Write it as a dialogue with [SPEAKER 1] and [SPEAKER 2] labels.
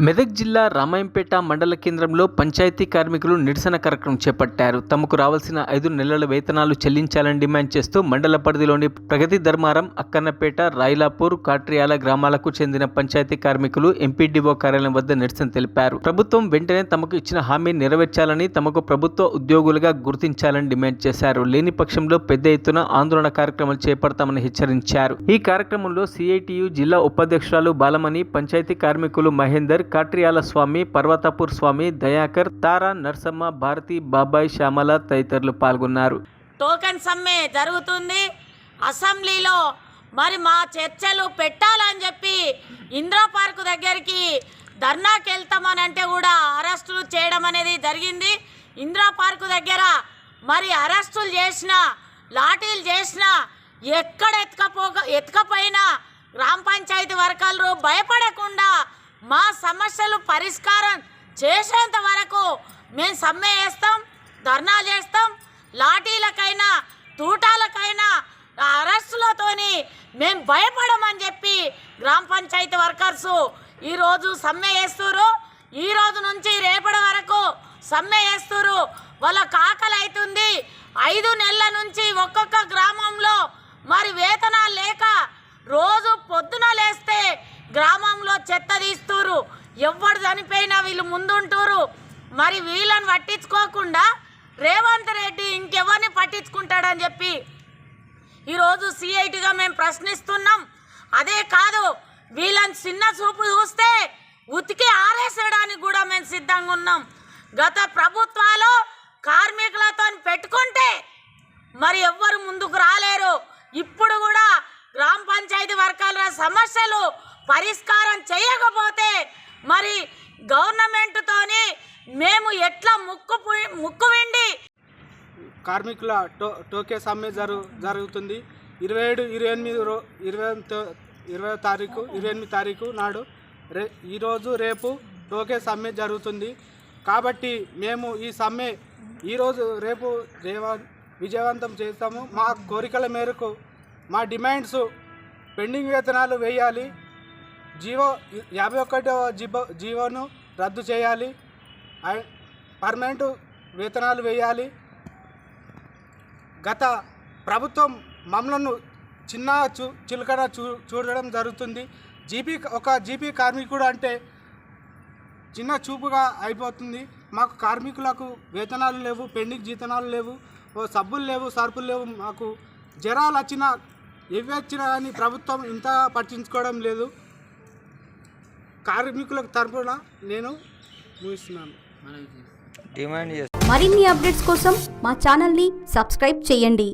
[SPEAKER 1] మెదక్ జిల్లా రామాయంపేట మండల కేంద్రంలో పంచాయతీ కార్మికులు నిరసన కార్యక్రమం చేపట్టారు. తమకు రావాల్సిన 5 నెలల వేతనాలు చెల్లించాలని డిమాండ్ చేస్తూ మండల పరిధిలోని ప్రగతి ధర్మారం, అక్కన్నపేట, రాయిలాపూర్, కాట్రియాల గ్రామాలకు చెందిన పంచాయతీ కార్మికులు ఎంపీడీఓ కార్యాలయం వద్ద నిరసన తెలిపారు. ప్రభుత్వం వెంటనే తమకు ఇచ్చిన హామీ నెరవేర్చాలని, తమకు ప్రభుత్వ ఉద్యోగులుగా గుర్తించాలని డిమాండ్ చేశారు. లేని పక్షంలో పెద్ద ఎత్తున ఆందోళన కార్యక్రమాలు చేపడతామని హెచ్చరించారు. ఈ కార్యక్రమంలో సిఐటియు జిల్లా ఉపాధ్యక్షురాలు బాలమణి, పంచాయతీ కార్మికులు మహేందర్, కాట్రియాల స్వామి, పర్వతాపూర్ స్వామి, దయాకర్, తారా, నర్సమ్మ, భారతి, బాబాయ్, శ్యామల తదితరులు పాల్గొన్నారు.
[SPEAKER 2] టోకెన్ సమ్మె జరుగుతుంది. అసెంబ్లీలో మరి మా చర్చలు పెట్టాలని చెప్పి ఇందిరా పార్కు దగ్గరికి ధర్నాకి వెళ్తామని అంటే కూడా అరెస్టులు చేయడం అనేది జరిగింది. ఇందిరా పార్కు దగ్గర మరి అరెస్టులు చేసిన, లాఠీలు చేసిన, ఎక్కడ ఎత్తుకపోయినా గ్రామ పంచాయతీ వర్కర్లు భయపడకుండా మా సమస్యలు పరిష్కారం చేసేంత వరకు మేము సమ్మె చేస్తాం, ధర్నా చేస్తాం. లాఠీలకైనా తూటాలకైనా అరెస్టులతోని మేము భయపడమని చెప్పి గ్రామ పంచాయతీ వర్కర్స్ ఈరోజు సమ్మె చేస్తున్నారు. ఈరోజు నుంచి రేపటి వరకు సమ్మె చేస్తున్నారు. వాళ్ళకి ఆకలి అవుతుంది. 5 నెలల నుంచి ఒక్కొక్క గ్రామంలో మరి వేతనాలు లేక రోజు పొద్దున లేస్తే గ్రామంలో చెత్త తీస్తున్నారు. ఎవరు చనిపోయినా వీళ్ళు ముందుంటారు. మరి వీళ్ళని పట్టించుకోకుండా రేవంత్ రెడ్డి ఇంకెవరిని పట్టించుకుంటాడని చెప్పి ఈరోజు సిఐటిగా మేము ప్రశ్నిస్తున్నాం. అదే కాదు, వీళ్ళని చిన్న చూపు చూస్తే ఉతికి ఆరేసడానికి కూడా మేము సిద్ధంగా ఉన్నాం. గత ప్రభుత్వాలు కార్మికులతో పెట్టుకుంటే మరి ఎవ్వరు ముందుకు రాలేరు. ఇప్పుడు కూడా గ్రామ పంచాయతీ వర్గాల సమస్యలు పరిష్కారం చేయకపోతే మరి గవర్నమెంట్తోని మేము ఎట్లా ముక్కు విండి
[SPEAKER 3] కార్మికుల టోకే సమ్మె జరుగుతుంది. 27, 28 తారీఖు నాడు ఈరోజు రేపు టోకే సమ్మె జరుగుతుంది. కాబట్టి మేము ఈ సమ్మె ఈరోజు రేపు విజయవంతం చేస్తాము. మా కోరికల మేరకు మా డిమాండ్స్ పెండింగ్ వేతనాలు వేయాలి, 51వ జీవోను రద్దు చేయాలి, పర్మనెంట్ వేతనాలు వేయాలి. గత ప్రభుత్వం మమ్మలను చిన్న చిలుకన చూడడం జరుగుతుంది. ఒక జీపీ కార్మికుడు అంటే చిన్న చూపుగా అయిపోతుంది. మాకు కార్మికులకు వేతనాలు లేవు, పెండింగ్ జీతనాలు లేవు, సబ్బులు లేవు, సరుకులు లేవు. మాకు జ్వరాలు వచ్చినా ఎవి వచ్చినా కానీ ప్రభుత్వం ఇంత పట్టించుకోవడం లేదు. కార్మికులకు తరపున నేను ముగిస్తున్నాను.
[SPEAKER 4] మరిన్ని అప్డేట్స్ కోసం మా ఛానల్ని సబ్స్క్రైబ్ చేయండి.